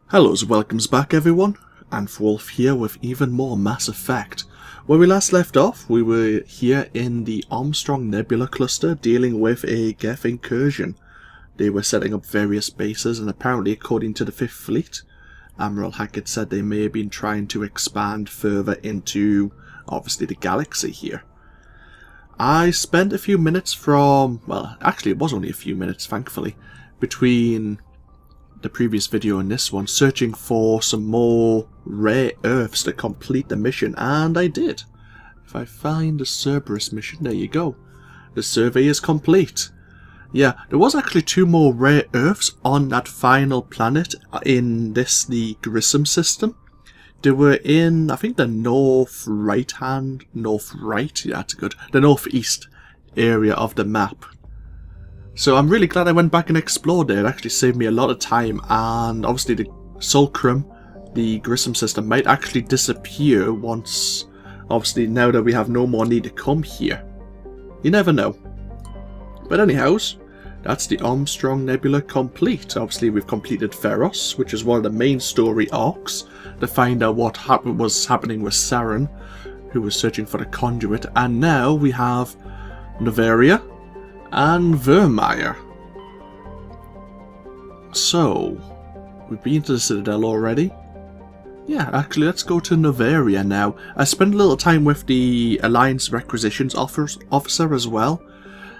Hello and welcomes back everyone, AnthWolf here with even more Mass Effect. Where we last left off, we were here in the Armstrong Nebula cluster dealing with a Geth incursion. They were setting up various bases, and apparently according to the 5th Fleet, Admiral Hackett said they may have been trying to expand further into, obviously, the galaxy here. I spent a few minutes well actually it was only a few minutes thankfully, between the previous video and this one, searching for some more rare earths to complete the mission, and I did. If I find the Cerberus mission, there you go. The survey is complete. Yeah, there was actually 2 more rare earths on that final planet in the Grissom system. They were in, I think, the the northeast area of the map. So I'm really glad I went back and explored it. It actually saved me a lot of time, and obviously the Fulcrum, the Grissom system, might actually disappear once, obviously now that we have no more need to come here. You never know. But anyhows, that's the Armstrong Nebula complete. Obviously we've completed Feros, which is one of the main story arcs, to find out what was happening with Saren, who was searching for the Conduit, and now we have Noveria and Vermeer. So, we've been to the Citadel already. Yeah, actually, let's go to Noveria now. I spent a little time with the Alliance Requisitions Officer as well.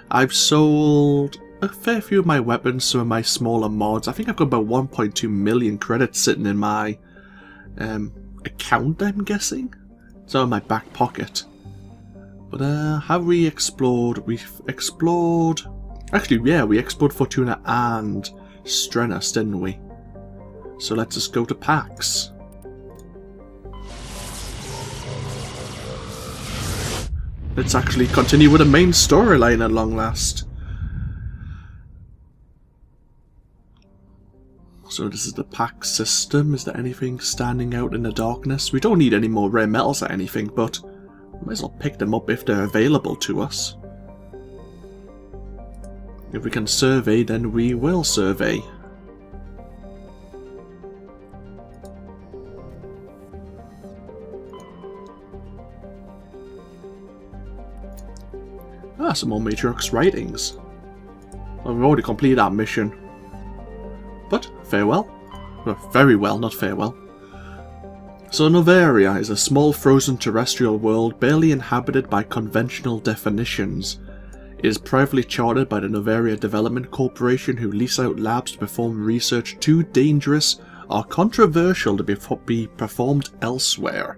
I've sold a fair few of my weapons, some of my smaller mods. I think I've got about 1.2 million credits sitting in my account, I'm guessing. It's in my back pocket. But have we explored? We've explored... Actually, yeah, we explored Fortuna and Strenuus, didn't we? So let's just go to PAX. Let's actually continue with the main storyline at long last. So this is the PAX system. Is there anything standing out in the darkness? We don't need any more rare metals or anything, but might as well pick them up if they're available to us. If we can survey, then we will survey. Ah, some more Matriarch's writings. Well, we've already completed our mission. But, farewell. Well, very well, not farewell. So Noveria is a small frozen terrestrial world barely inhabited by conventional definitions. It is privately chartered by the Noveria Development Corporation, who lease out labs to perform research too dangerous or controversial to be performed elsewhere.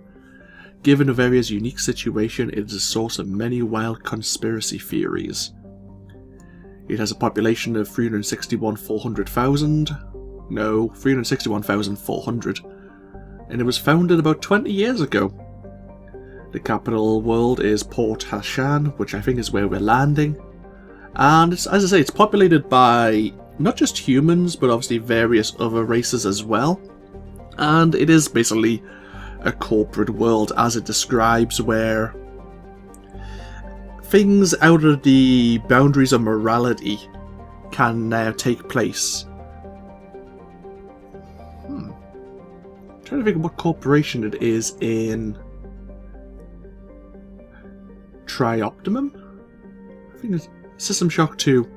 Given Noveria's unique situation, it is a source of many wild conspiracy theories. It has a population of 361,400. And it was founded about 20 years ago. The capital world is Port Hanshan, which I think is where we're landing. And it's, as I say, it's populated by not just humans, but obviously various other races as well. And it is basically a corporate world, as it describes, where things out of the boundaries of morality can now take place. Trying to think of what corporation it is in Trioptimum? I think it's System Shock 2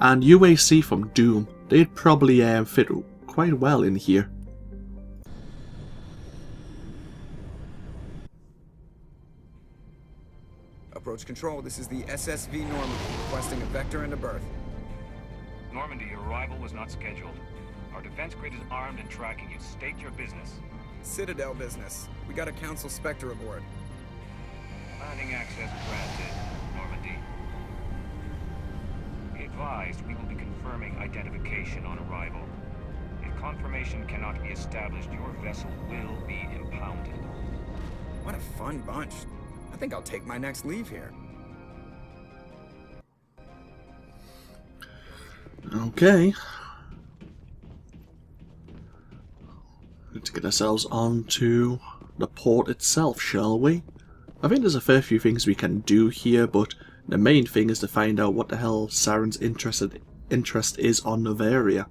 and UAC from Doom. They'd probably fit quite well in here. Approach control, this is the SSV Normandy, requesting a vector and a berth. Normandy, your arrival was not scheduled. Our defense grid is armed and tracking you. State your business. Citadel business. We got a Council Spectre aboard. Landing access granted, Normandy. Be advised, we will be confirming identification on arrival. If confirmation cannot be established, your vessel will be impounded. What a fun bunch. I think I'll take my next leave here. Okay. Let's get ourselves onto the port itself, shall we? I think there's a fair few things we can do here, but the main thing is to find out what the hell Saren's interest is on Noveria.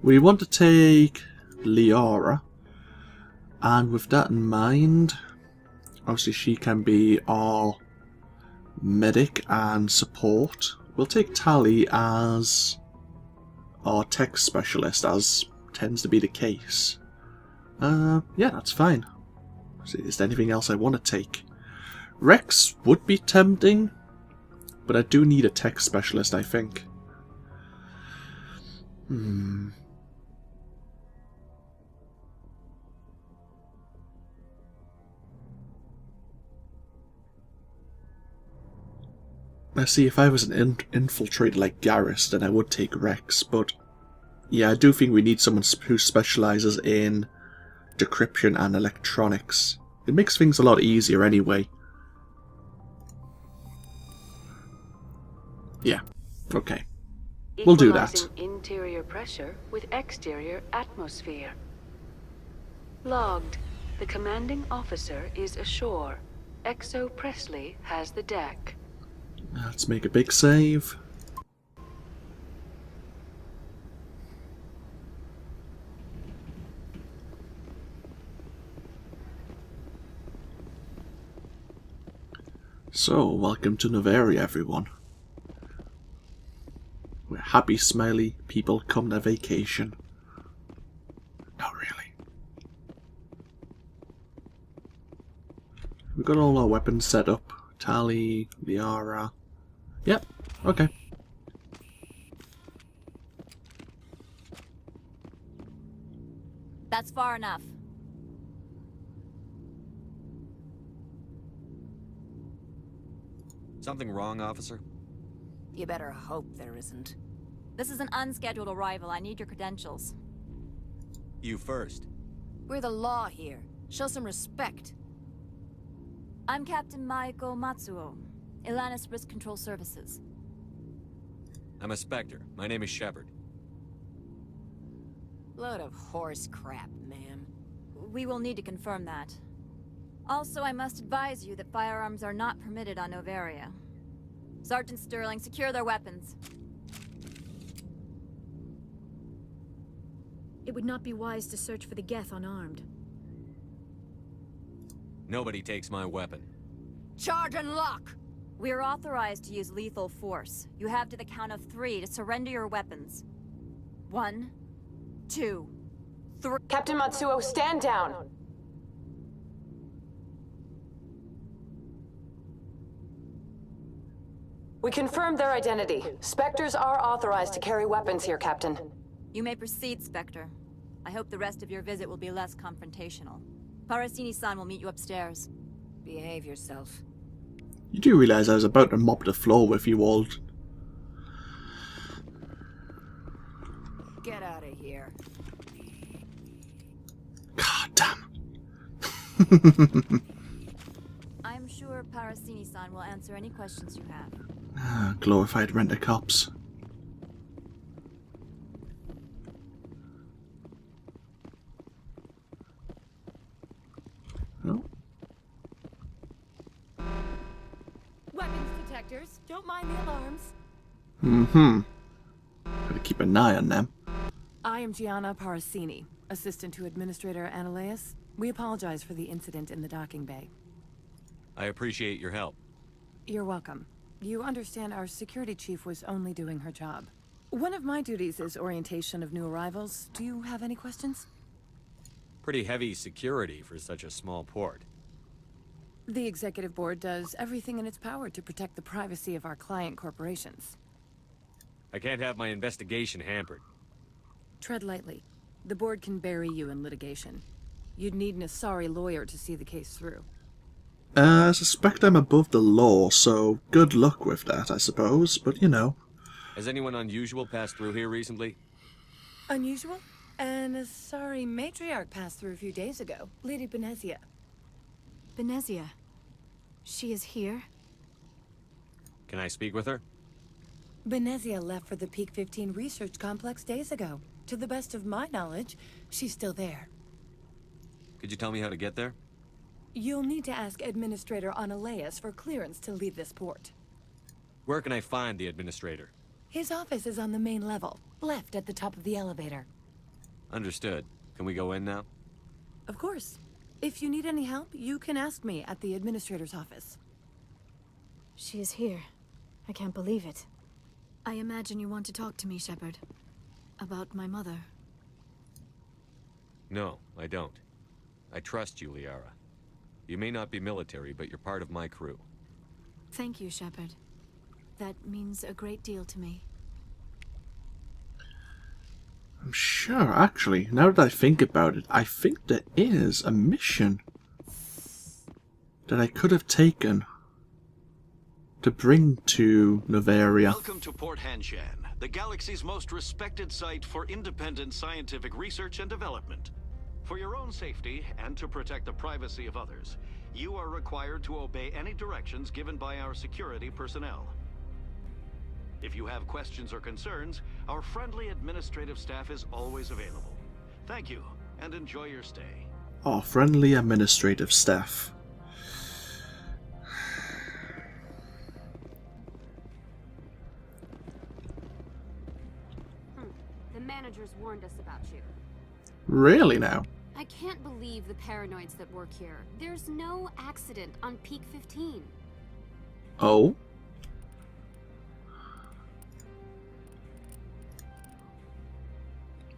We want to take Liara, and with that in mind, obviously she can be our medic and support. We'll take Tali as our tech specialist, as tends to be the case. Yeah, that's fine. Is there anything else I want to take? Rex would be tempting, but I do need a tech specialist, I think. Let's see, if I was an infiltrator like Garrus, then I would take Rex, but yeah, I do think we need someone who specialises in decryption and electronics. It makes things a lot easier anyway. Yeah, okay. We'll do that. Equalizing interior pressure with exterior atmosphere. Logged. The commanding officer is ashore. Exo Presley has the deck. Let's make a big save. So, welcome to Noveria, everyone. Where happy, smiley people come to vacation. Not really. We've got all our weapons set up. Tali, Liara. Yep, okay. That's far enough. Something wrong, officer? You better hope there isn't. This is an unscheduled arrival. I need your credentials. You first. We're the law here. Show some respect. I'm Captain Maiko Matsuo, Ilanis Risk Control Services. I'm a Spectre. My name is Shepard. Load of horse crap, ma'am. We will need to confirm that. Also, I must advise you that firearms are not permitted on Noveria. Sergeant Sterling, secure their weapons. It would not be wise to search for the Geth unarmed. Nobody takes my weapon. Charge and lock! We are authorized to use lethal force. You have to the count of 3 to surrender your weapons. 1, 2, 3. Captain Matsuo, stand down! We confirmed their identity. Spectres are authorized to carry weapons here, Captain. You may proceed, Spectre. I hope the rest of your visit will be less confrontational. Parasini-san will meet you upstairs. Behave yourself. You do realise I was about to mop the floor with you all. Get out of here. God damn. I'm sure Parasini-san will answer any questions you have. Glorified rent-a-cops. Oh. Weapons detectors. Don't mind the alarms. Gotta keep an eye on them. I am Gianna Parasini, assistant to Administrator Analeas. We apologize for the incident in the docking bay. I appreciate your help. You're welcome. You understand our security chief was only doing her job. One of my duties is orientation of new arrivals. Do you have any questions? Pretty heavy security for such a small port. The executive board does everything in its power to protect the privacy of our client corporations. I can't have my investigation hampered. Tread lightly. The board can bury you in litigation. You'd need an Asari lawyer to see the case through. I suspect I'm above the law, so good luck with that, I suppose, but you know. Has anyone unusual passed through here recently? Unusual? An Asari matriarch passed through a few days ago. Lady Benezia. Benezia. She is here? Can I speak with her? Benezia left for the Peak 15 research complex days ago. To the best of my knowledge, she's still there. Could you tell me how to get there? You'll need to ask Administrator Analeas for clearance to leave this port. Where can I find the administrator? His office is on the main level, left at the top of the elevator. Understood. Can we go in now? Of course. If you need any help, you can ask me at the administrator's office. She is here. I can't believe it. I imagine you want to talk to me, Shepard. About my mother. No, I don't. I trust you, Liara. You may not be military, but you're part of my crew. Thank you, Shepard. That means a great deal to me. I'm sure, actually, now that I think about it, I think there is a mission that I could have taken to bring to Noveria. Welcome to Port Hanshan, the galaxy's most respected site for independent scientific research and development. For your own safety and to protect the privacy of others, you are required to obey any directions given by our security personnel. If you have questions or concerns, our friendly administrative staff is always available. Thank you, and enjoy your stay. Our friendly administrative staff. The managers warned us about you. Really now? I can't believe the paranoids that work here. There's no accident on Peak 15. Oh?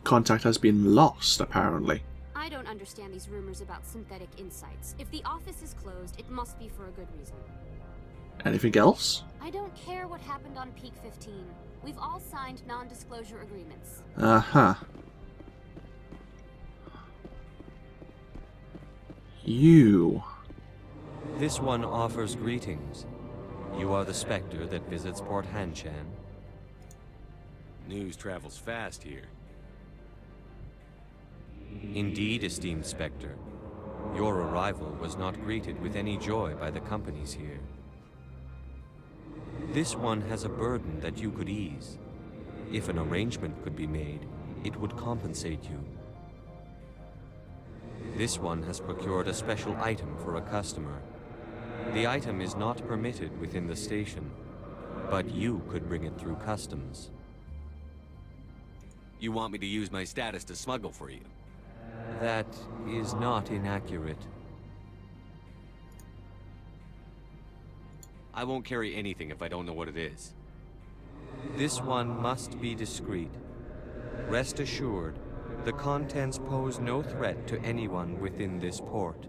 Contact has been lost, apparently. I don't understand these rumors about synthetic insights. If the office is closed, it must be for a good reason. Anything else? I don't care what happened on Peak 15. We've all signed non-disclosure agreements. Uh-huh. You. This one offers greetings. You are the Spectre that visits Port Hanshan. News travels fast here. Indeed, esteemed Spectre. Your arrival was not greeted with any joy by the companies here. This one has a burden that you could ease. If an arrangement could be made, it would compensate you. This one has procured a special item for a customer. The item is not permitted within the station, but you could bring it through customs. You want me to use my status to smuggle for you? That is not inaccurate. I won't carry anything if I don't know what it is. This one must be discreet. Rest assured, the contents pose no threat to anyone within this port.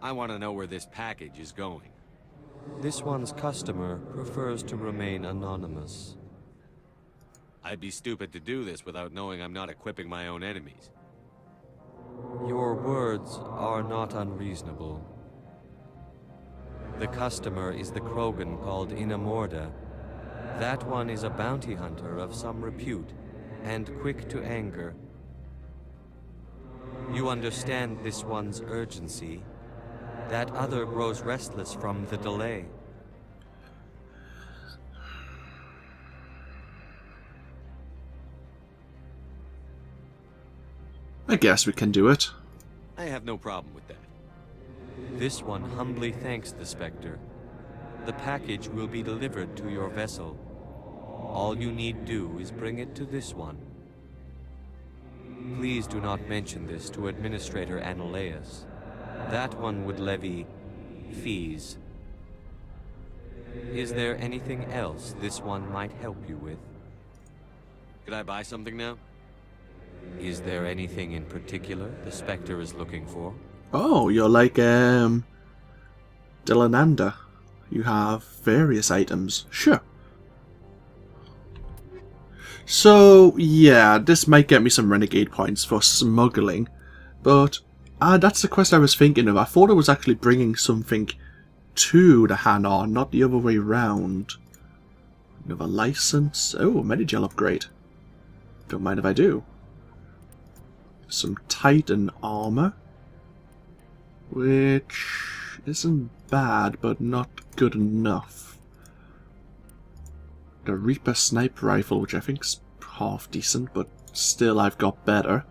I want to know where this package is going. This one's customer prefers to remain anonymous. I'd be stupid to do this without knowing I'm not equipping my own enemies. Your words are not unreasonable. The customer is the Krogan called Inamorda. That one is a bounty hunter of some repute, and quick to anger. You understand this one's urgency. That other grows restless from the delay. I guess we can do it. I have no problem with that. This one humbly thanks the Spectre. The package will be delivered to your vessel. All you need do is bring it to this one. Please do not mention this to Administrator Analeus. That one would levy fees. Is there anything else this one might help you with? Could I buy something now? Is there anything in particular the Spectre is looking for? Oh, you're like, Dylananda. You have various items. Sure. So, yeah, this might get me some renegade points for smuggling, but that's the quest I was thinking of. I thought it was actually bringing something to the Hanon, not the other way round. Another license. Oh, a Medigel upgrade. Don't mind if I do. Some Titan armor, which isn't bad, but not good enough. The Reaper sniper rifle, which I think's half decent, but still I've got better.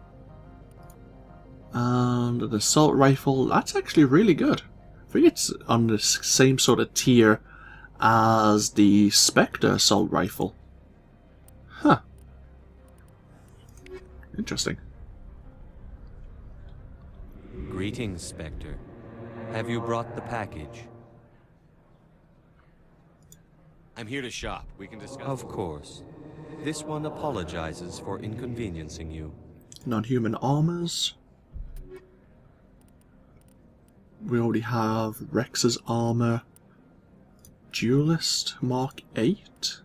And an assault rifle, that's actually really good. I think it's on the same sort of tier as the Spectre assault rifle. Huh. Interesting. Greetings, Spectre. Have you brought the package? I'm here to shop. We can discuss. Of course. This one apologizes for inconveniencing you. Non-human armors. We already have Rex's armor. Duelist Mark 8.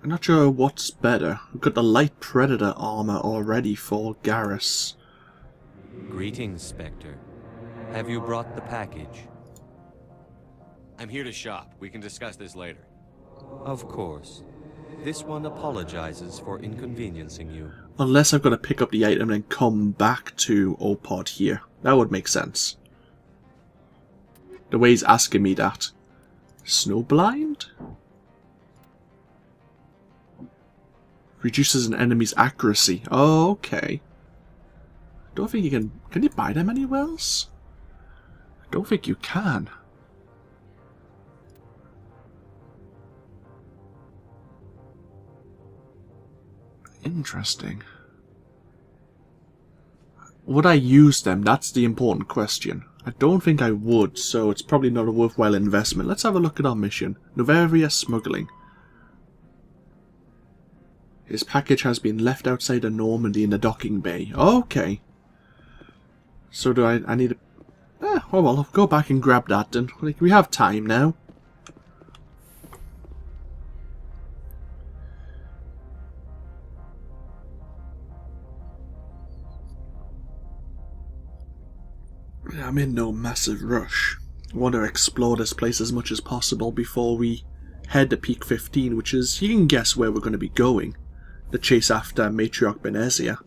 I'm not sure what's better. We've got the light predator armor already for Garrus. Greetings, Spectre. Have you brought the package? I'm here to shop. We can discuss this later. Of course. This one apologizes for inconveniencing you. Unless I've got to pick up the item and come back to Opod here. That would make sense. The way he's asking me that. Snowblind? Reduces an enemy's accuracy. Oh, okay. Don't think you can... Can you buy them anywhere else? I don't think you can. Interesting. Would I use them? That's the important question. I don't think I would, so it's probably not a worthwhile investment. Let's have a look at our mission. Noveria smuggling. His package has been left outside of Normandy in the docking bay. Okay. So do I need to... oh well, I'll go back and grab that then. Like, we have time now. I'm in no massive rush. I want to explore this place as much as possible before we head to Peak 15, which is, you can guess where we're going to be going. The chase after Matriarch Benezia.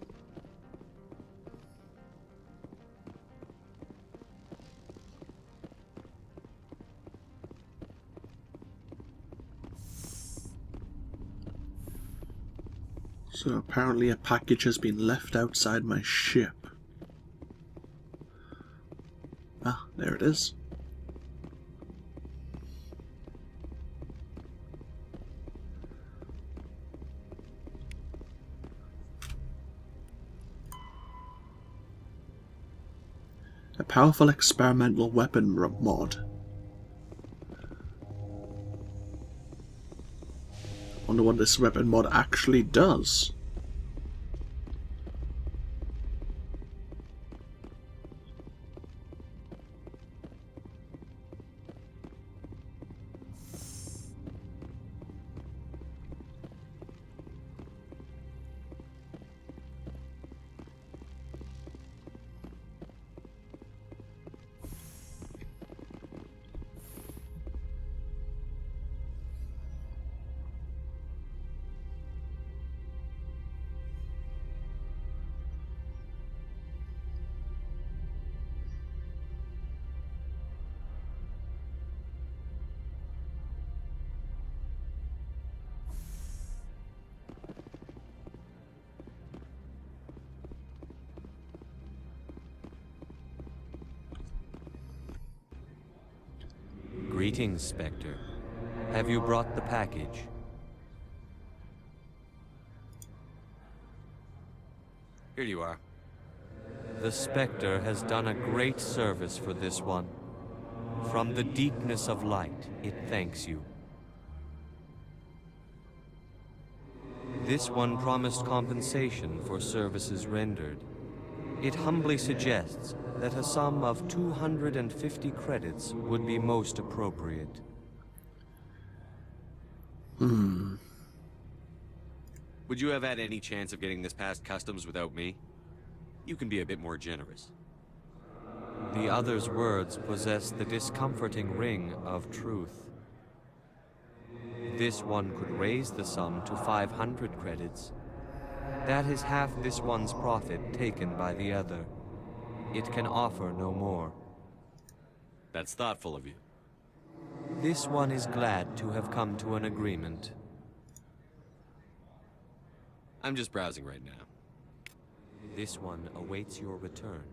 So apparently a package has been left outside my ship. Ah, there it is. A powerful experimental weapon mod. Wonder what this weapon mod actually does. Greetings, Spectre. Have you brought the package? Here you are. The Spectre has done a great service for this one. From the deepness of light, it thanks you. This one promised compensation for services rendered. It humbly suggests that a sum of 250 credits would be most appropriate. Would you have had any chance of getting this past customs without me? You can be a bit more generous. The other's words possess the discomforting ring of truth. This one could raise the sum to 500 credits. That is half this one's profit taken by the other. It can offer no more. That's thoughtful of you. This one is glad to have come to an agreement. I'm just browsing right now. This one awaits your return.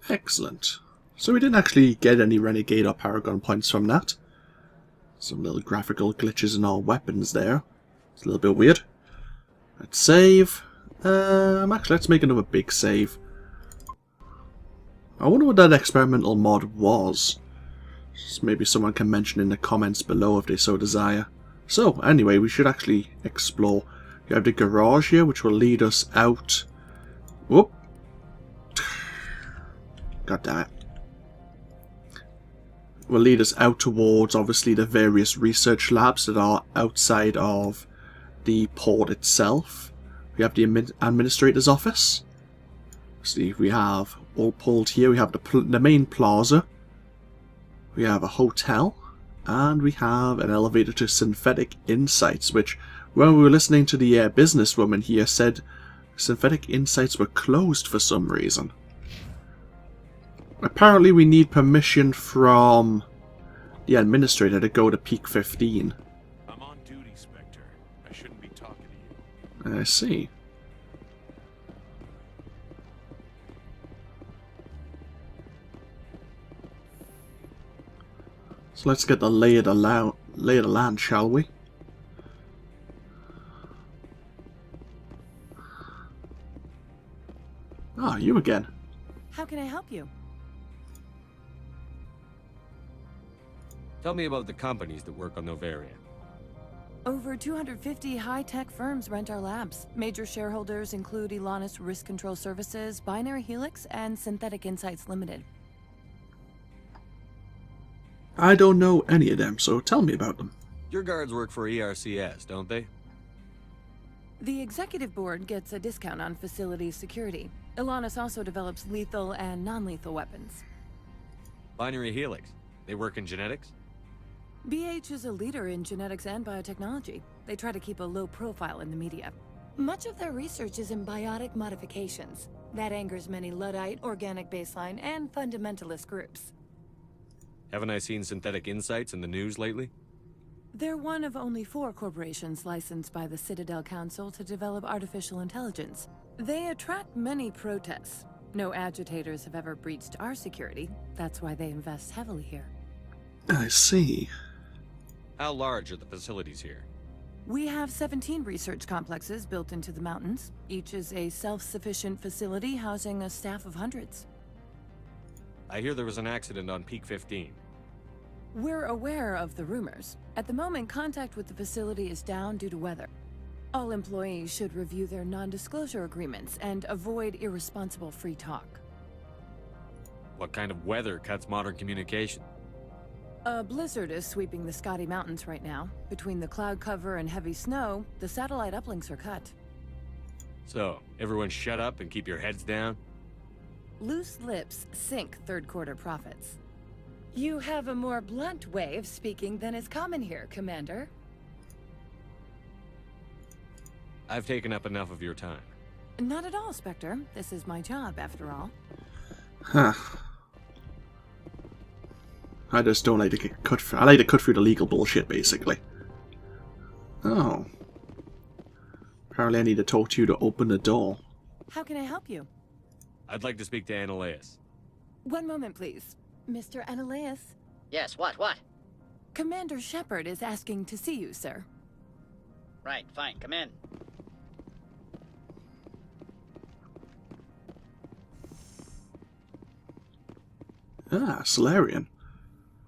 Excellent. So we didn't actually get any Renegade or Paragon points from that. Some little graphical glitches in our weapons there. It's a little bit weird. Let's save. Actually, let's make another big save. I wonder what that experimental mod was. Maybe someone can mention in the comments below if they so desire. So, anyway, we should actually explore. You have the garage here, which will lead us out. Whoop. God damn it. Will lead us out towards, obviously, the various research labs that are outside of the port itself. We have the administrator's office. See, we have all pulled here. We have the main plaza. We have a hotel. And we have an elevator to Synthetic Insights, which, when we were listening to the businesswoman here, said Synthetic Insights were closed for some reason. Apparently we need permission from the administrator to go to Peak 15. I'm on duty, Spectre. I shouldn't be talking to you. I see. So let's get the lay of the land, shall we? Ah, you again. How can I help you? Tell me about the companies that work on Noveria. Over 250 high-tech firms rent our labs. Major shareholders include Elanus Risk Control Services, Binary Helix, and Synthetic Insights Limited. I don't know any of them, so tell me about them. Your guards work for ERCS, don't they? The executive board gets a discount on facility security. Elanus also develops lethal and non-lethal weapons. Binary Helix. They work in genetics? BH is a leader in genetics and biotechnology. They try to keep a low profile in the media. Much of their research is in biotic modifications. That angers many Luddite, organic baseline, and fundamentalist groups. Haven't I seen Synthetic Insights in the news lately? They're one of only 4 corporations licensed by the Citadel Council to develop artificial intelligence. They attract many protests. No agitators have ever breached our security. That's why they invest heavily here. I see. How large are the facilities here? We have 17 research complexes built into the mountains. Each is a self-sufficient facility housing a staff of hundreds. I hear there was an accident on Peak 15. We're aware of the rumors. At the moment, contact with the facility is down due to weather. All employees should review their non-disclosure agreements and avoid irresponsible free talk. What kind of weather cuts modern communication? A blizzard is sweeping the Scotty Mountains right now. Between the cloud cover and heavy snow, the satellite uplinks are cut. So, everyone shut up and keep your heads down? Loose lips sink third quarter profits. You have a more blunt way of speaking than is common here, Commander. I've taken up enough of your time. Not at all, Spectre. This is my job, after all. Huh. I just don't like to get cut through. I like to cut through the legal bullshit, basically. Oh. Apparently I need to talk to you to open the door. How can I help you? I'd like to speak to Annaleus. One moment, please. Mr. Annaleus? Yes, what? Commander Shepard is asking to see you, sir. Right, fine, come in. Ah, Solarian.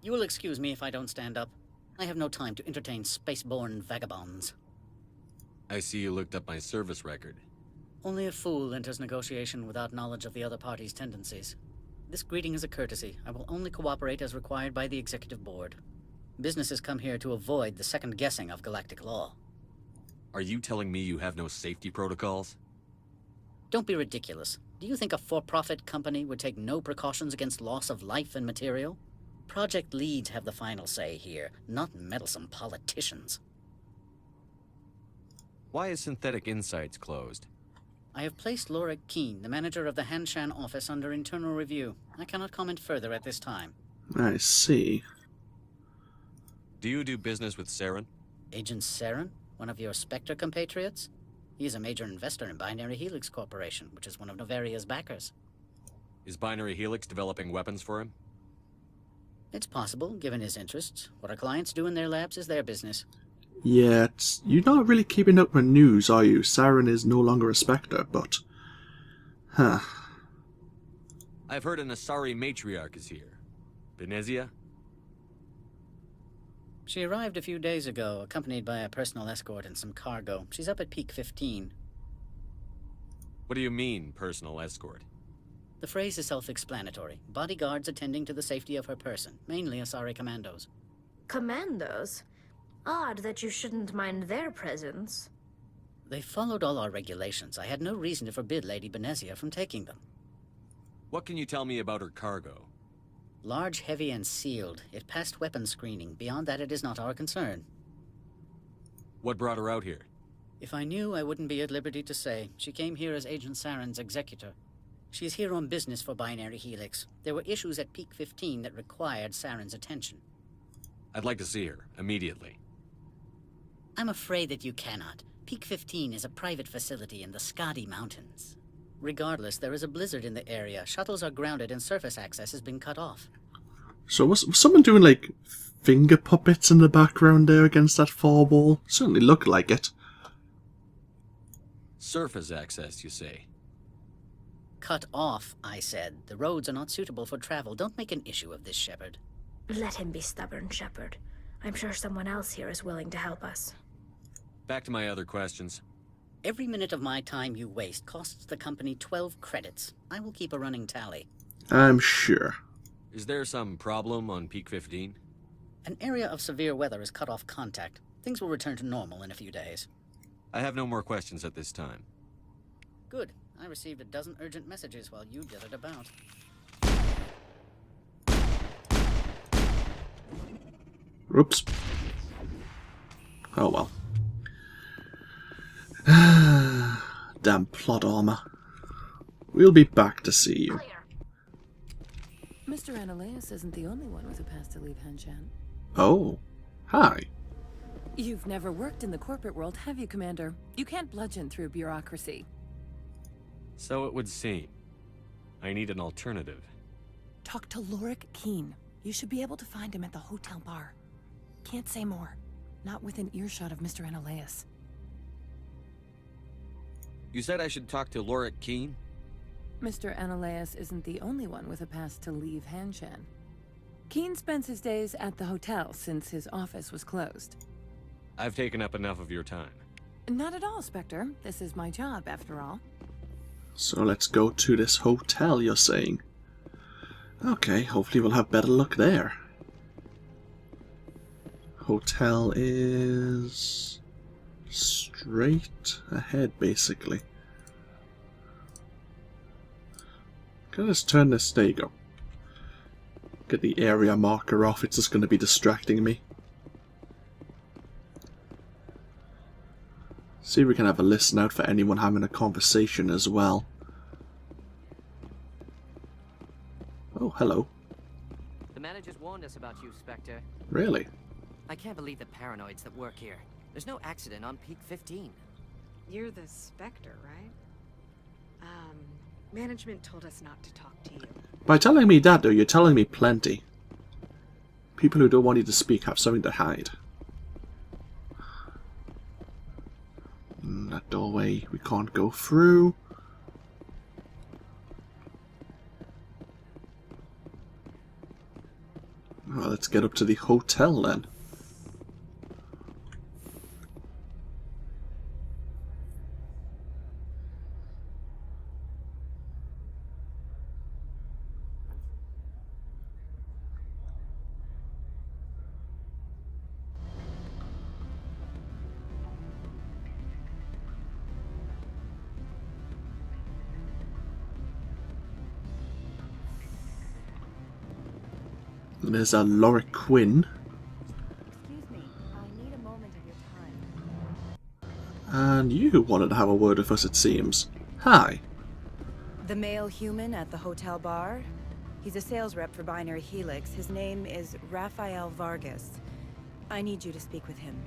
You will excuse me if I don't stand up. I have no time to entertain spaceborne vagabonds. I see you looked up my service record. Only a fool enters negotiation without knowledge of the other party's tendencies. This greeting is a courtesy. I will only cooperate as required by the executive board. Businesses come here to avoid the second guessing of galactic law. Are you telling me you have no safety protocols? Don't be ridiculous. Do you think a for-profit company would take no precautions against loss of life and material? Project leads have the final say here, not meddlesome politicians. Why is Synthetic Insights closed? I have placed Laura Keene, the manager of the Hanshan office, under internal review. I cannot comment further at this time. I see. Do you do business with Saren? Agent Saren? One of your Spectre compatriots? He is a major investor in Binary Helix Corporation, which is one of Noveria's backers. Is Binary Helix developing weapons for him? It's possible, given his interests. What our clients do in their labs is their business. Yeah, you're not really keeping up with news, are you? Saren is no longer a Spectre, but... Huh. I've heard an Asari matriarch is here. Benezia? She arrived a few days ago, accompanied by a personal escort and some cargo. She's up at Peak 15. What do you mean, personal escort? The phrase is self-explanatory. Bodyguards attending to the safety of her person, mainly Asari commandos. Commandos? Odd that you shouldn't mind their presence. They followed all our regulations. I had no reason to forbid Lady Benezia from taking them. What can you tell me about her cargo? Large, heavy, and sealed. It passed weapons screening. Beyond that, it is not our concern. What brought her out here? If I knew, I wouldn't be at liberty to say. She came here as Agent Saren's executor. She's here on business for Binary Helix. There were issues at Peak 15 that required Saren's attention. I'd like to see her, immediately. I'm afraid that you cannot. Peak 15 is a private facility in the Skadi Mountains. Regardless, there is a blizzard in the area. Shuttles are grounded and surface access has been cut off. So was someone doing, like, finger puppets in the background there against that far wall? Certainly looked like it. Surface access, you say? Cut off, I said. The roads are not suitable for travel. Don't make an issue of this, Shepard. Let him be stubborn, Shepard. I'm sure someone else here is willing to help us. Back to my other questions. Every minute of my time you waste costs the company 12 credits. I will keep a running tally. I'm sure. Is there some problem on Peak 15? An area of severe weather has cut off contact. Things will return to normal in a few days. I have no more questions at this time. Good. I received a dozen urgent messages while you dithered about. Oops. Oh well. Damn plot armor. We'll be back to see you. Mr. Analeus isn't the only one with a pass to leave Hanshan. Oh. Hi. You've never worked in the corporate world, have you, Commander? You can't bludgeon through bureaucracy. So it would seem. I need an alternative. Talk to Lorik Keen. You should be able to find him at the hotel bar. Can't say more. Not within earshot of Mr. Analeus. You said I should talk to Lorik Keen? Mr. Analeus isn't the only one with a pass to leave Hanshan. Keen spends his days at the hotel since his office was closed. I've taken up enough of your time. Not at all, Spectre. This is my job, after all. So let's go to this hotel, you're saying? Okay, hopefully we'll have better luck there. Hotel is straight ahead, basically. Can I just turn this? There you go. Get the area marker off, it's just going to be distracting me. See if we can have a listen out for anyone having a conversation as well. Oh, hello. The managers warned us about you, Spectre. Really? I can't believe the paranoids that work here. There's no accident on Peak 15. You're the Spectre, right? Management told us not to talk to you. By telling me that, though, you're telling me plenty. People who don't want you to speak have something to hide. That doorway we can't go through. Well, let's get up to the hotel then. And there's a Lorik Quinn. Excuse me, I need a moment of your time. And you wanted to have a word with us, it seems. Hi. The male human at the hotel bar? He's a sales rep for Binary Helix. His name is Rafael Vargas. I need you to speak with him.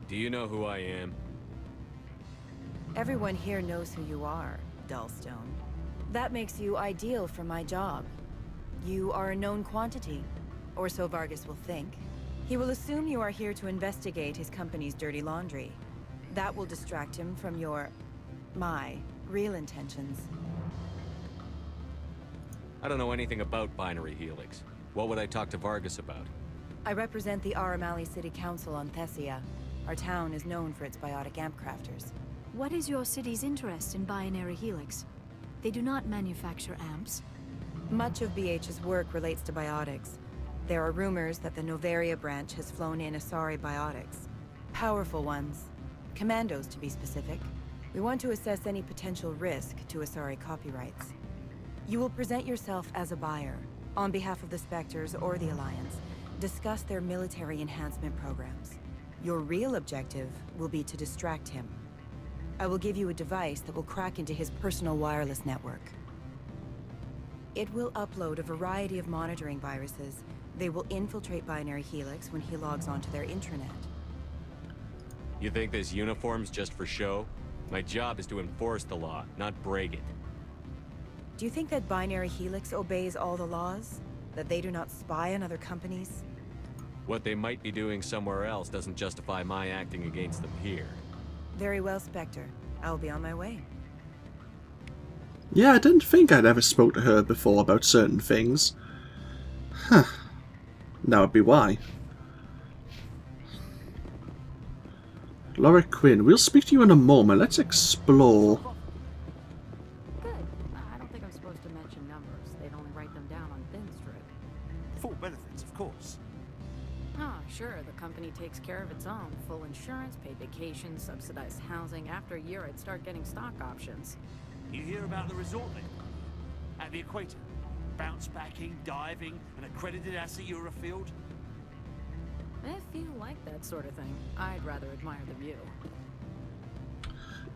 Do you know who I am? Everyone here knows who you are, Dullstone. That makes you ideal for my job. You are a known quantity. Or so Vargas will think. He will assume you are here to investigate his company's dirty laundry. That will distract him from my real intentions. I don't know anything about Binary Helix. What would I talk to Vargas about? I represent the Aramali City Council on Thessia. Our town is known for its biotic amp crafters. What is your city's interest in Binary Helix? They do not manufacture amps. Much of BH's work relates to biotics. There are rumors that the Noveria branch has flown in Asari biotics. Powerful ones. Commandos, to be specific. We want to assess any potential risk to Asari copyrights. You will present yourself as a buyer, on behalf of the Spectres or the Alliance. Discuss their military enhancement programs. Your real objective will be to distract him. I will give you a device that will crack into his personal wireless network. It will upload a variety of monitoring viruses. They will infiltrate Binary Helix when he logs onto their intranet. You think this uniform's just for show? My job is to enforce the law, not break it. Do you think that Binary Helix obeys all the laws? That they do not spy on other companies? What they might be doing somewhere else doesn't justify my acting against them here. Very well, Spectre. I will be on my way. Yeah, I didn't think I'd ever spoke to her before about certain things. Huh. That would be why. Laura Quinn, we'll speak to you in a moment. Let's explore. Good. I don't think I'm supposed to mention numbers. They'd only write them down on thin strip. Full benefits, of course. Oh, sure. The company takes care of its own. Full insurance, paid vacation, subsidized housing. After a year, I'd start getting stock options. You hear about the resort then? At the equator. Bounce backing, diving, an accredited asset Eurofield. If you like that sort of thing, I'd rather admire the view.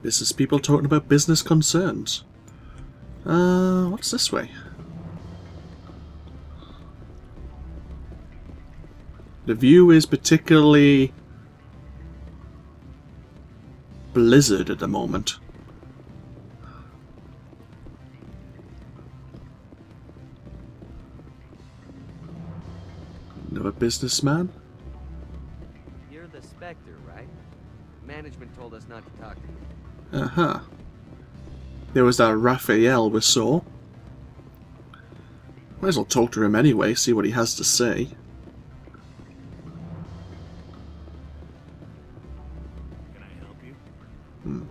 Business people talking about business concerns. What's this way? The view is particularly blizzard at the moment. Another businessman? You're the Spectre, right? Management told us not to talk to you. Uh-huh. There was that Raphael we saw. Might as well talk to him anyway, see what he has to say. Can I help you?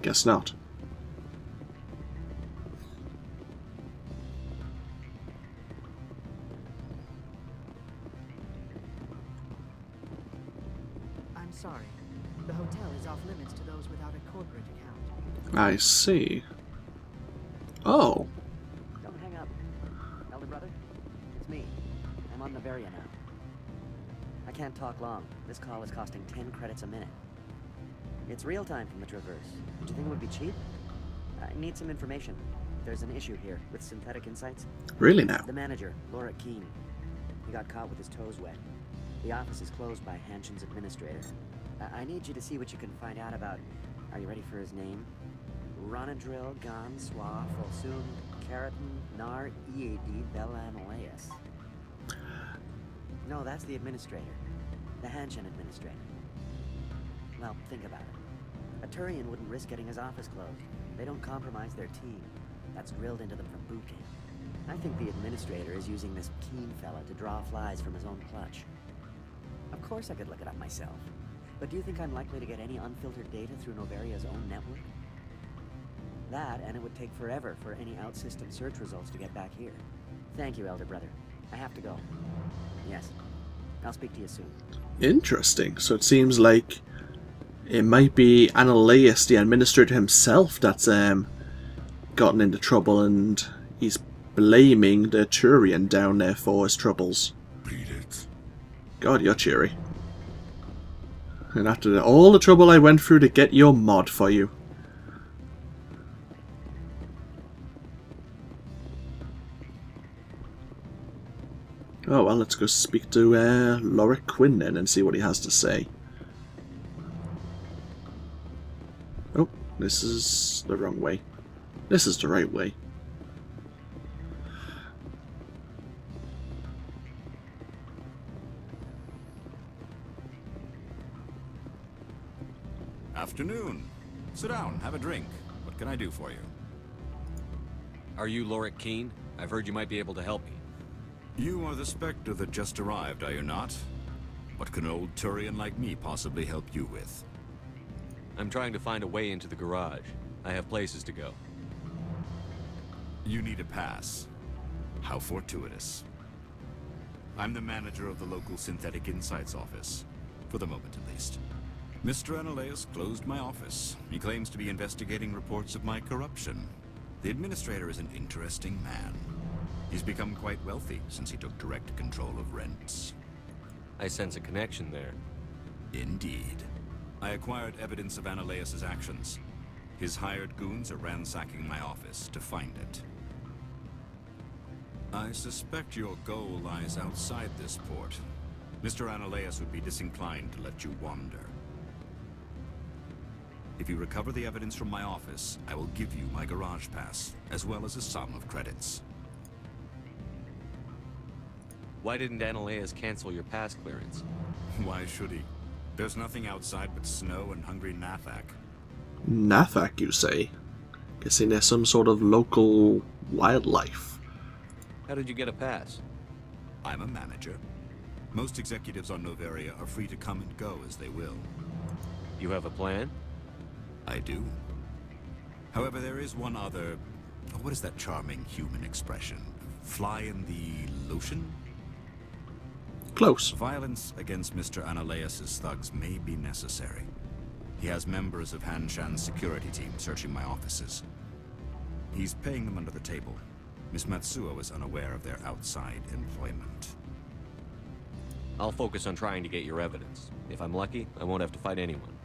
Guess not. I'm sorry. The hotel is off limits to those without a corporate account. I see. Oh. Don't hang up. Elder brother, it's me. I'm on Noveria now. I can't talk long. This call is costing 10 credits a minute. It's real time from the Traverse. Do you think it would be cheap? I need some information. There's an issue here with synthetic insights. Really now? The manager, Laura Keene. He got caught with his toes wet. The office is closed by Hanshan's administrator. I need you to see what you can find out about... Are you ready for his name? Ronadril Gan Swa Folsum Keratin Nar Ead Belanolaeus. No, that's the administrator. The Hanshan administrator. Well, think about it. A Turian wouldn't risk getting his office closed. They don't compromise their team. That's drilled into them from boot camp. I think the administrator is using this Keene fella to draw flies from his own clutch. Of course I could look it up myself. But do you think I'm likely to get any unfiltered data through Noveria's own network? That, and it would take forever for any out-system search results to get back here. Thank you, Elder Brother. I have to go. Yes. I'll speak to you soon. Interesting. So it seems like it might be Ananias, the administrator himself, that's gotten into trouble, and he's blaming the Turian down there for his troubles. Beat it. God, you're cheery. And after all the trouble I went through to get your mod for you. Oh well, let's go speak to Laura Quinn then and see what he has to say. Oh, this is the wrong way. This is the right way. Afternoon. Sit down, have a drink. What can I do for you? Are you Lorik Keen? I've heard you might be able to help me. You are the Spectre that just arrived, are you not? What can an old Turian like me possibly help you with? I'm trying to find a way into the garage. I have places to go. You need a pass. How fortuitous. I'm the manager of the local Synthetic Insights office. For the moment, at least. Mr. Analaeus closed my office. He claims to be investigating reports of my corruption. The administrator is an interesting man. He's become quite wealthy since he took direct control of rents. I sense a connection there. Indeed. I acquired evidence of Analaeus' actions. His hired goons are ransacking my office to find it. I suspect your goal lies outside this port. Mr. Analaeus would be disinclined to let you wander. If you recover the evidence from my office, I will give you my garage pass, as well as a sum of credits. Why didn't Analaeus cancel your pass clearance? Why should he? There's nothing outside but snow and hungry Nathak. Nathak, you say? Guessing there's some sort of local wildlife. How did you get a pass? I'm a manager. Most executives on Noveria are free to come and go as they will. You have a plan? I do. However, there is one other... what is that charming human expression? Fly in the lotion? Close. Violence against Mr. Analaeus' thugs may be necessary. He has members of Hanshan's security team searching my offices. He's paying them under the table. Miss Matsuo is unaware of their outside employment. I'll focus on trying to get your evidence. If I'm lucky, I won't have to fight anyone.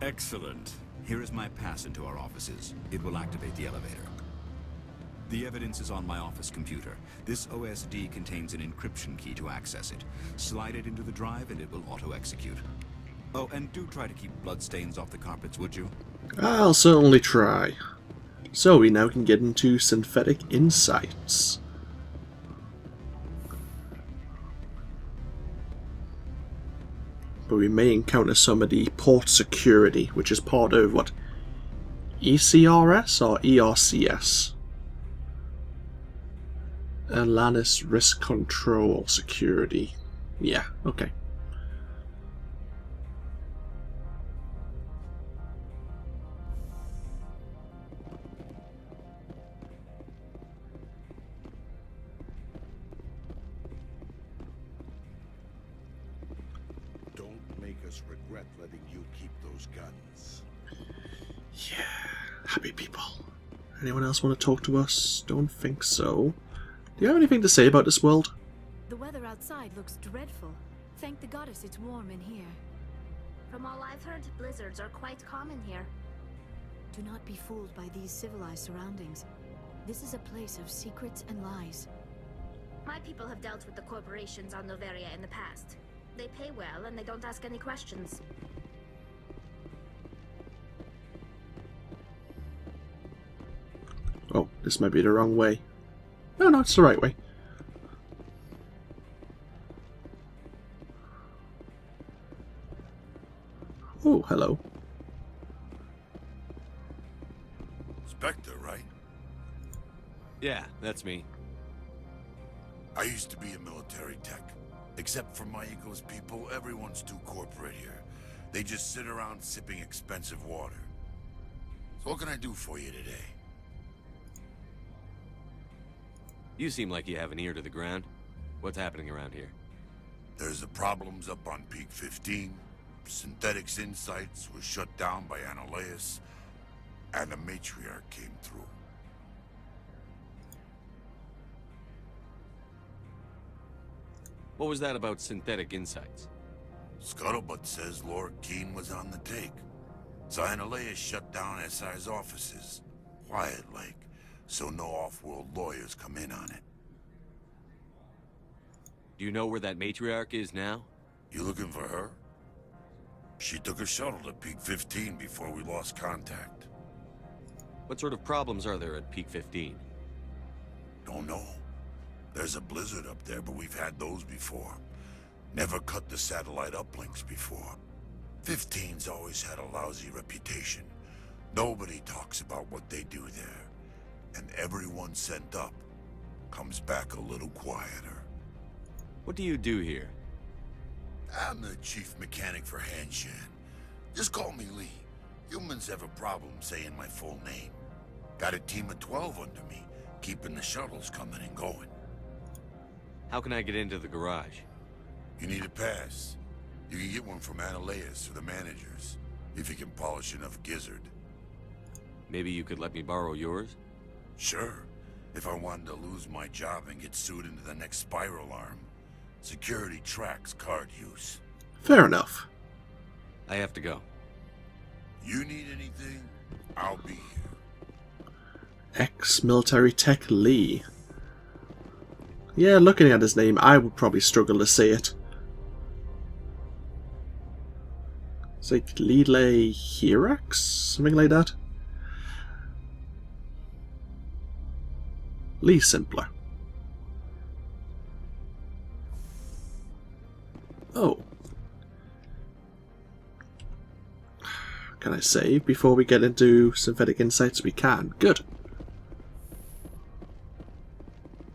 Excellent. Here is my pass into our offices. It will activate the elevator. The evidence is on my office computer. This OSD contains an encryption key to access it. Slide it into the drive and it will auto-execute. Oh, and do try to keep bloodstains off the carpets, would you? I'll certainly try. So we now can get into Synthetic Insights. But we may encounter some of the port security, which is part of, what, ECRS or ERCS? Atlantis Risk Control Security. Yeah, okay. Regret letting you keep those guns. Yeah, happy people. Anyone else want to talk to us? Don't think so. Do you have anything to say about this world? The weather outside looks dreadful. Thank the goddess it's warm in here. From all I've heard, blizzards are quite common here. Do not be fooled by these civilized surroundings. This is a place of secrets and lies. My people have dealt with the corporations on Noveria in the past. They pay well, and they don't ask any questions. Oh, this might be the wrong way. No, it's the right way. Oh, hello. Spectre, right? Yeah, that's me. I used to be a military tech. Except for my ego's people, everyone's too corporate here. They just sit around sipping expensive water. So what can I do for you today? You seem like you have an ear to the ground. What's happening around here? There's the problems up on Peak 15. Synthetic Insights was shut down by Analaeus. And the Matriarch came through. What was that about Synthetic Insights? Scuttlebutt says Lorik Keen was on the take. So Analaeus shut down SI's offices. Quiet-like, so no off-world lawyers come in on it. Do you know where that Matriarch is now? You looking for her? She took a shuttle to Peak 15 before we lost contact. What sort of problems are there at Peak 15? Don't know. There's a blizzard up there, but we've had those before. Never cut the satellite uplinks before. 15's always had a lousy reputation. Nobody talks about what they do there. And everyone sent up comes back a little quieter. What do you do here? I'm the chief mechanic for Hanshan. Just call me Lee. Humans have a problem saying my full name. Got a team of 12 under me, keeping the shuttles coming and going. How can I get into the garage? You need a pass. You can get one from Anth'Leus or the managers, if you can polish enough gizzard. Maybe you could let me borrow yours? Sure. If I wanted to lose my job and get sued into the next spiral arm. Security tracks card use. Fair enough. I have to go. You need anything, I'll be here. Ex-military tech Lee. Yeah, looking at his name, I would probably struggle to say it. It's like Lele Hirax? Something like that? Lee simpler. Oh. Can I save before we get into synthetic insights? We can. Good.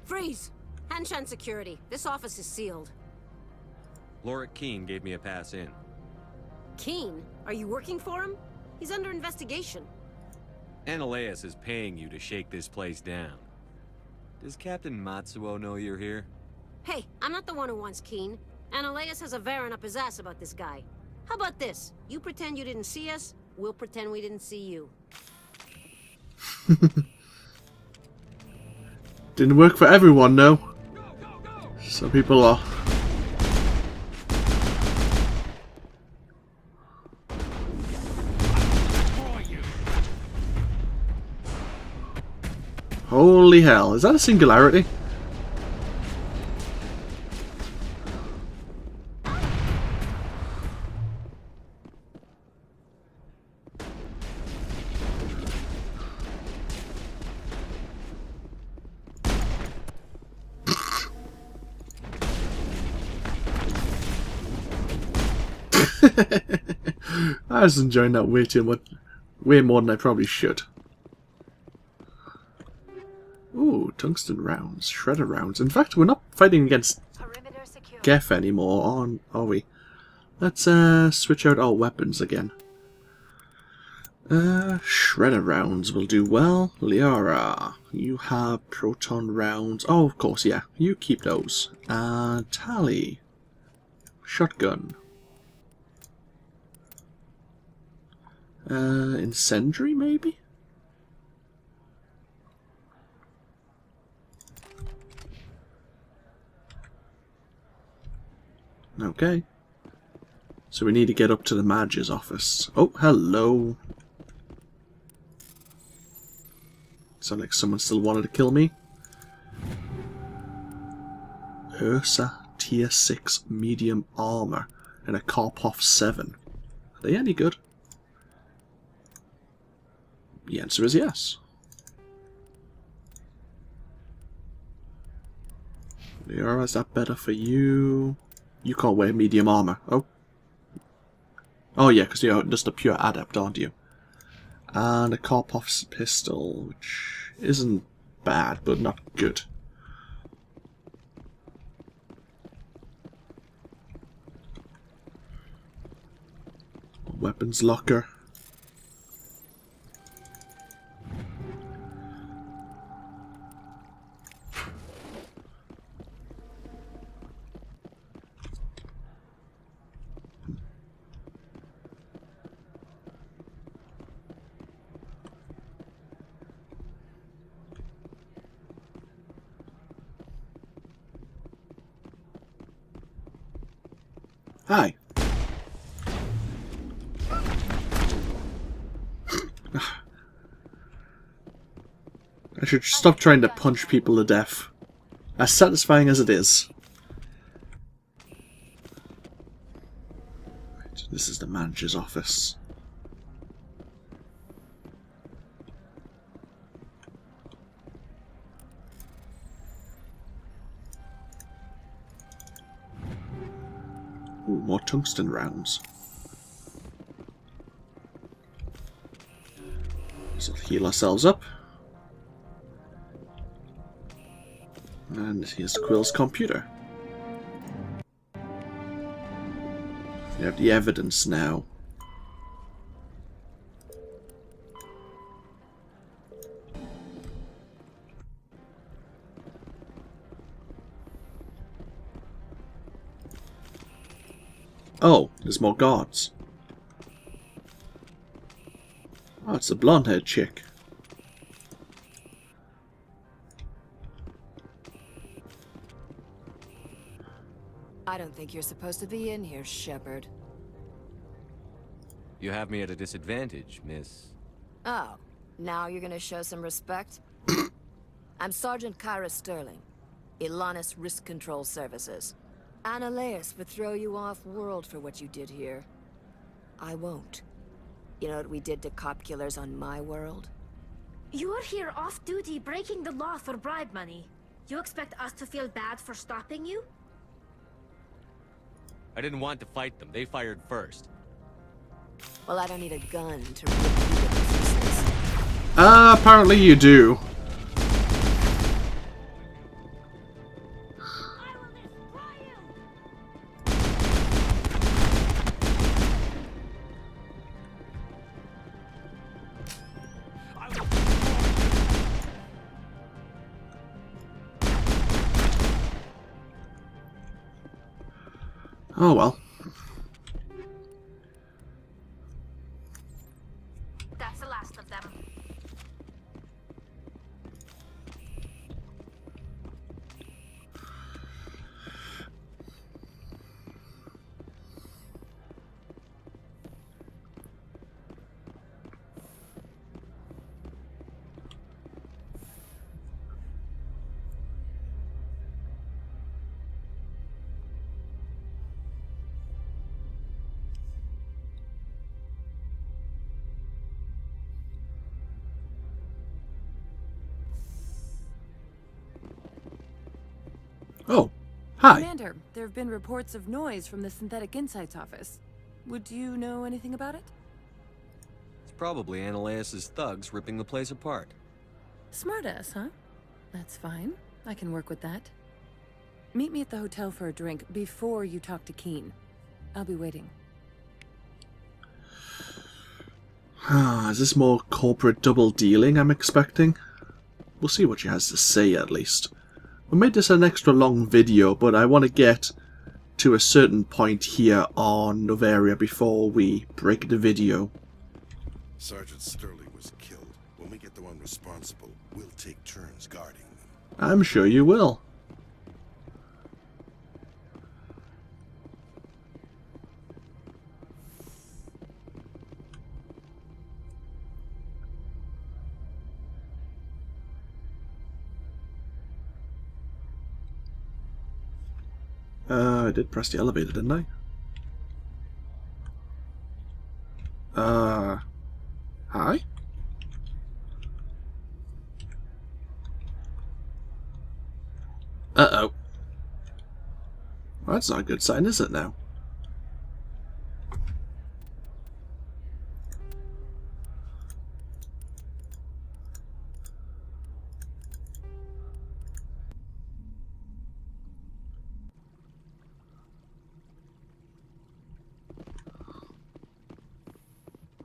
Freeze! Hanshan security. This office is sealed. Lorik Keene gave me a pass in. Keene? Are you working for him? He's under investigation. Anth'Leus is paying you to shake this place down. Does Captain Matsuo know you're here? Hey, I'm not the one who wants Keene. Anth'Leus has a Varen up his ass about this guy. How about this? You pretend you didn't see us, we'll pretend we didn't see you. Didn't work for everyone, no. Some people are. Holy hell, is that a singularity? I was enjoying that way too much. Way more than I probably should. Ooh, tungsten rounds, shredder rounds. In fact, we're not fighting against Geth anymore, are we? Let's switch out our weapons again. Shredder rounds will do well. Liara, you have proton rounds. Oh, of course, yeah. You keep those. Tally, shotgun. Incendiary, maybe? Okay. So we need to get up to the manager's office. Oh, hello. Sound like someone still wanted to kill me. Ursa Tier 6 medium armor and a Karpov 7. Are they any good? The answer is yes. Liara, is that better for you? You can't wear medium armor. Oh. Oh yeah, because you're just a pure adept, aren't you? And a Karpov's pistol, which isn't bad, but not good. Weapons locker. Hi. I should stop trying to punch people to death. As satisfying as it is. Right, this is the manager's office. Ooh, more tungsten rounds. So heal ourselves up. And here's Quill's computer. We have the evidence now. Oh, there's more guards. Oh, it's the blonde-haired chick. I don't think you're supposed to be in here, Shepard. You have me at a disadvantage, miss. Oh, now you're gonna show some respect? I'm Sergeant Kyra Sterling, Ilanis Risk Control Services. Annaleus would throw you off-world for what you did here. I won't. You know what we did to cop killers on my world? You're here off-duty breaking the law for bribe money. You expect us to feel bad for stopping you? I didn't want to fight them. They fired first. Well, I don't need a gun to rip you to pieces. Apparently you do. Oh well. That's the last of them. Oh, hi. Commander, there have been reports of noise from the Synthetic Insights office. Would you know anything about it? It's probably Annaleus' thugs ripping the place apart. Smartass, huh? That's fine. I can work with that. Meet me at the hotel for a drink before you talk to Keen. I'll be waiting. Is this more corporate double dealing I'm expecting? We'll see what she has to say at least. We made this an extra long video, but I want to get to a certain point here on Noveria before we break the video. Sergeant Sterling was killed. When we get the one responsible, we'll take turns guarding them. I'm sure you will. I did press the elevator, didn't I? Hi? Uh-oh. Well, that's not a good sign, is it now?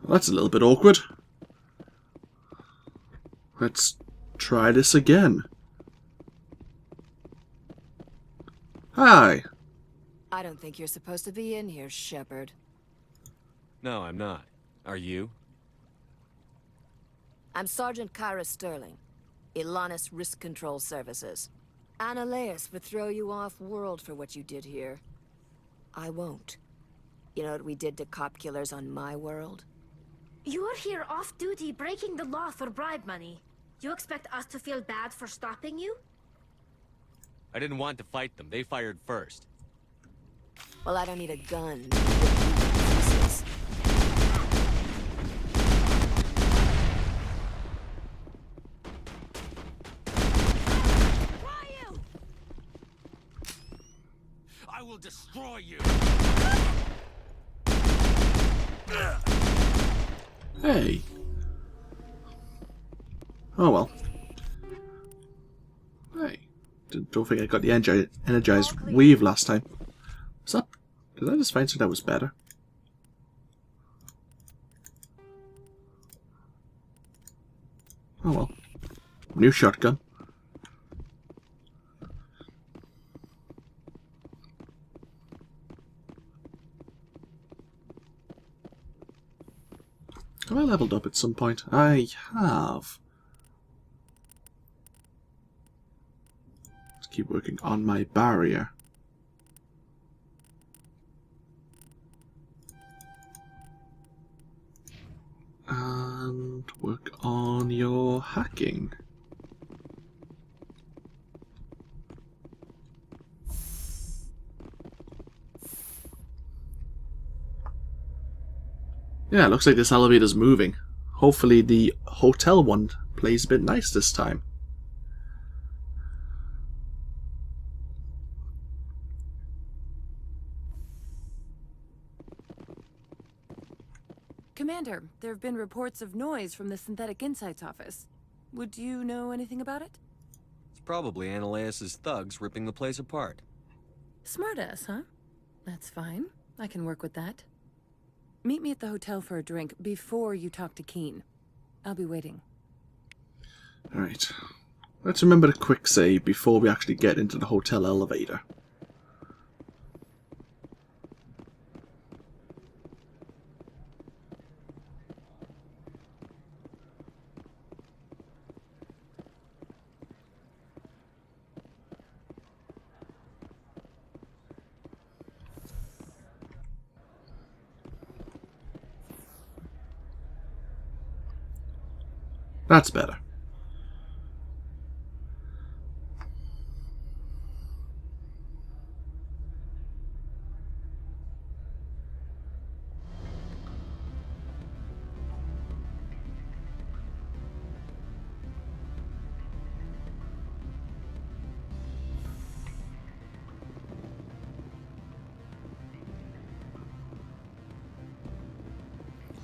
That's a little bit awkward. Let's try this again. Hi. I don't think you're supposed to be in here, Shepard. No, I'm not. Are you? I'm Sergeant Kyra Sterling, Ilanis Risk Control Services. Annaleus would throw you off-world for what you did here. I won't. You know what we did to cop killers on my world? You're here off-duty breaking the law for bribe money. You expect us to feel bad for stopping you? I didn't want to fight them. They fired first. Well, I don't need a gun to rip you to pieces. I will destroy you. Hey. Oh well. Hey, don't think I got the energized weave last time. Was that? Did I just find something that was better? Oh well. New shotgun. Have I leveled up at some point? I have. Let's keep working on my barrier. And work on your hacking. Yeah, it looks like this elevator's moving. Hopefully the hotel one plays a bit nice this time. Commander, there have been reports of noise from the Synthetic Insights office. Would you know anything about it? It's probably Analeus' thugs ripping the place apart. Smartass, huh? That's fine. I can work with that. Meet me at the hotel for a drink before you talk to Keen. I'll be waiting. Alright. Let's remember to quick save before we actually get into the hotel elevator. That's better.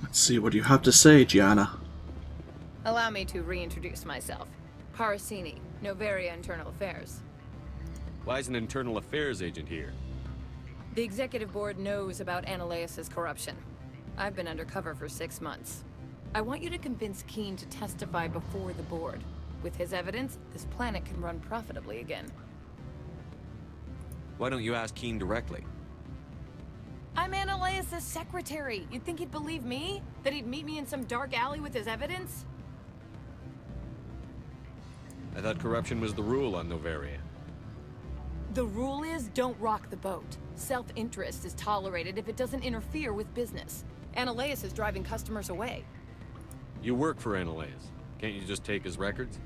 Let's see what you have to say, Gianna. Allow me to reintroduce myself. Parasini, Noveria Internal Affairs. Why is an internal affairs agent here? The executive board knows about Analeus' corruption. I've been undercover for 6 months. I want you to convince Keen to testify before the board. With his evidence, this planet can run profitably again. Why don't you ask Keen directly? I'm Analeus' secretary. You'd think he'd believe me? That he'd meet me in some dark alley with his evidence? I thought corruption was the rule on Noveria. The rule is, don't rock the boat. Self-interest is tolerated if it doesn't interfere with business. Analeus is driving customers away. You work for Analeus. Can't you just take his records?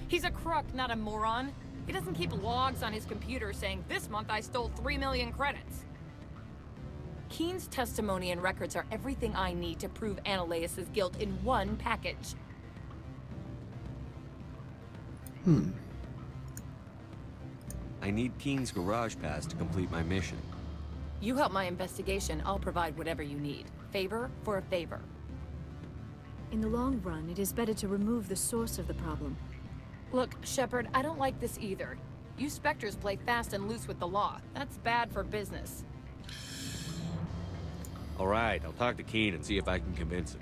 He's a crook, not a moron. He doesn't keep logs on his computer saying, this month I stole 3 million credits. Keen's testimony and records are everything I need to prove Analeus' guilt in one package. I need Keen's garage pass to complete my mission. You help my investigation, I'll provide whatever you need. Favor for a favor. In the long run, it is better to remove the source of the problem. Look, Shepard, I don't like this either. You Spectres play fast and loose with the law. That's bad for business. Alright, I'll talk to Keen and see if I can convince him.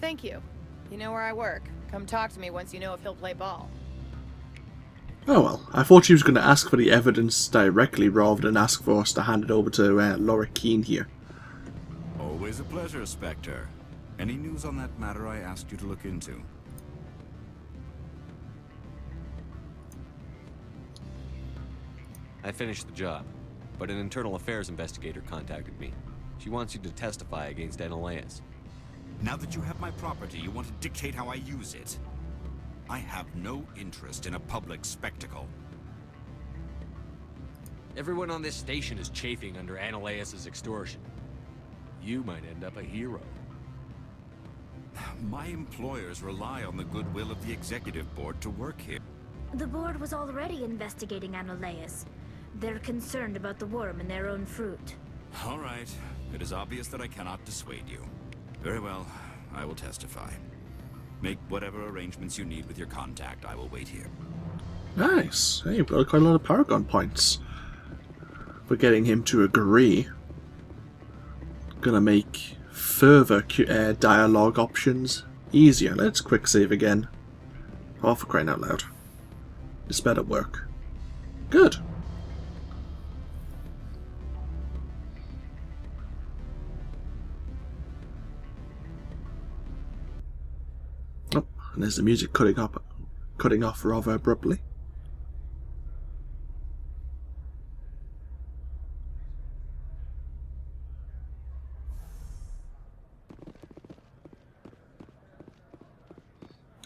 Thank you. You know where I work. Come talk to me once you know if he'll play ball. Oh well, I thought she was going to ask for the evidence directly rather than ask for us to hand it over to Laura Keen here. Always a pleasure, Spectre. Any news on that matter I asked you to look into? I finished the job, but an internal affairs investigator contacted me. She wants you to testify against Analeus. Now that you have my property, you want to dictate how I use it. I have no interest in a public spectacle. Everyone on this station is chafing under Analeus' extortion. You might end up a hero. My employers rely on the goodwill of the executive board to work here. The board was already investigating Analeus. They're concerned about the worm in their own fruit. All right. It is obvious that I cannot dissuade you. Very well. I will testify. Make whatever arrangements you need with your contact. I will wait here. Nice. Hey, you've got quite a lot of Paragon points for getting him to agree. Gonna make further dialogue options easier. Let's quick save again. Oh, for crying out loud. This better work. Good. Oh, and there's the music cutting off rather abruptly.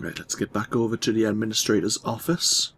Right, let's get back over to the administrator's office.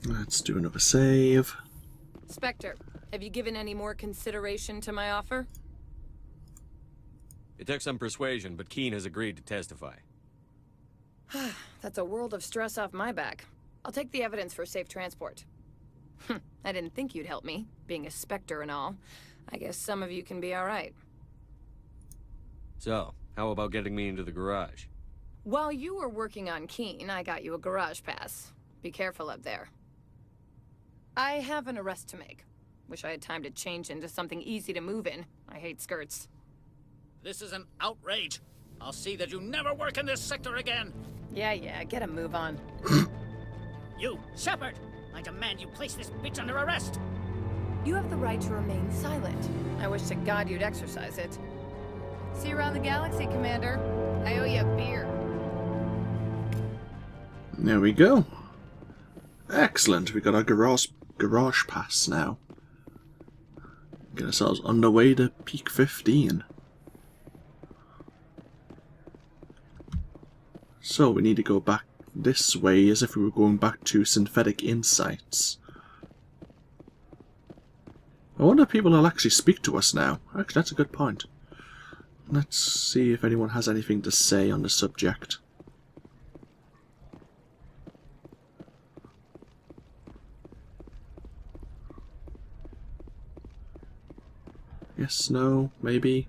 Let's do another save. Spectre, have you given any more consideration to my offer? It took some persuasion, but Keen has agreed to testify. That's a world of stress off my back. I'll take the evidence for safe transport. I didn't think you'd help me, being a Spectre and all. I guess some of you can be alright. So, how about getting me into the garage? While you were working on Keen, I got you a garage pass. Be careful up there. I have an arrest to make. Wish I had time to change into something easy to move in. I hate skirts. This is an outrage. I'll see that you never work in this sector again. Yeah, get a move on. You, Shepard! I demand you place this bitch under arrest! You have the right to remain silent. I wish to God you'd exercise it. See you around the galaxy, Commander. I owe you a beer. There we go. Excellent, we got our garage pass now. Get ourselves underway to peak 15. So we need to go back this way as if we were going back to Synthetic Insights. I wonder if people will actually speak to us now. Actually, that's a good point. Let's see if anyone has anything to say on the subject. Yes, no, maybe.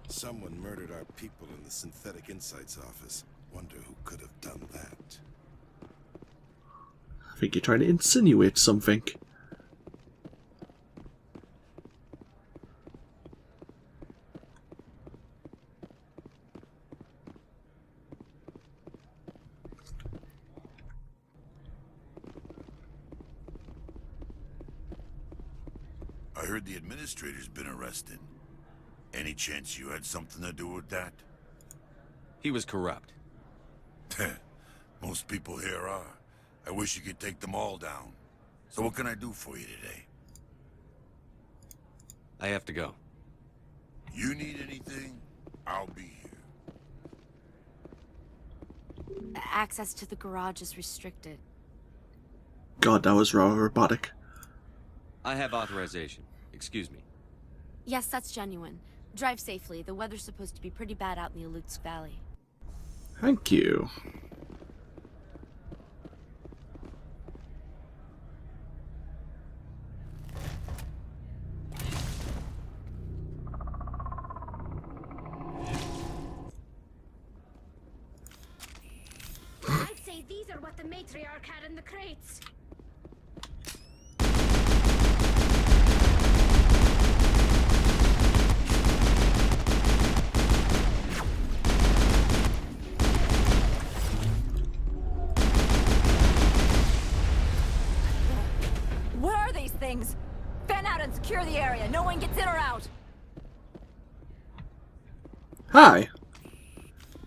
Someone murdered our people in the Synthetic Insights office. Wonder who could have done that. I think you're trying to insinuate something. I heard the administrator's been arrested. Any chance you had something to do with that? He was corrupt. Most people here are. I wish you could take them all down. So what can I do for you today? I have to go. You need anything? I'll be here. Access to the garage is restricted. God, that was rather robotic. I have authorization. Excuse me. Yes, that's genuine. Drive safely. The weather's supposed to be pretty bad out in the Alutsk Valley. Thank you. I'd say these are what the matriarch had in the crates. What are these things? Fan out and secure the area. No one gets in or out. Hi.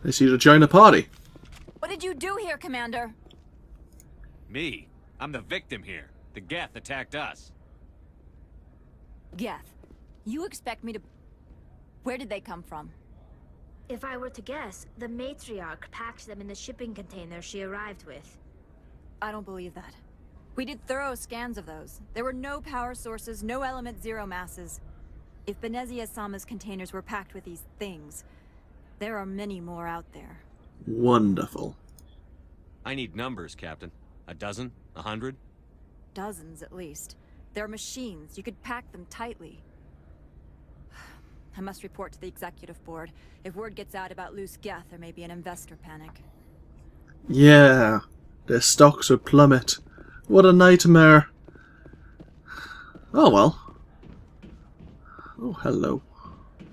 I see you to join the party. What did you do here, Commander? Me? I'm the victim here. The Geth attacked us. Geth, you expect me to... Where did they come from? If I were to guess, the matriarch packed them in the shipping container she arrived with. I don't believe that. We did thorough scans of those. There were no power sources, no element zero masses. If Benezia-sama's containers were packed with these things, there are many more out there. Wonderful. I need numbers, Captain. A dozen? 100? Dozens, at least. They're machines. You could pack them tightly. I must report to the executive board. If word gets out about loose Geth, there may be an investor panic. Yeah, their stocks would plummet. What a nightmare. Oh well. Oh, hello.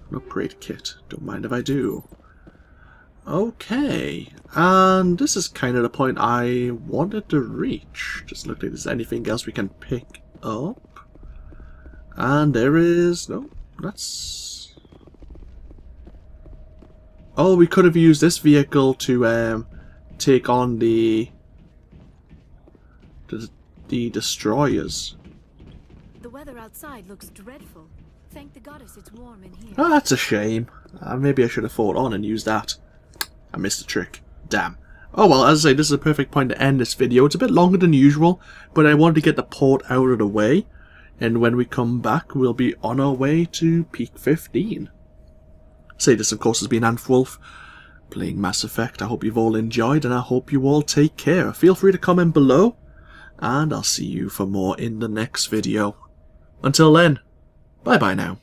An upgrade kit. Don't mind if I do. Okay, and this is kind of the point I wanted to reach. Just look like there's anything else we can pick up. And there is... no, that's... oh, we could have used this vehicle to take on the destroyers. The weather outside looks dreadful. Thank the goddess it's warm in here. Oh, that's a shame. Maybe I should have fought on and used that. I missed the trick. Damn. Oh well, as I say, this is a perfect point to end this video. It's a bit longer than usual, but I wanted to get the port out of the way. And when we come back, we'll be on our way to Peak 15. Say this, of course, has been AnthWolf, playing Mass Effect. I hope you've all enjoyed, and I hope you all take care. Feel free to comment below, and I'll see you for more in the next video. Until then, bye-bye now.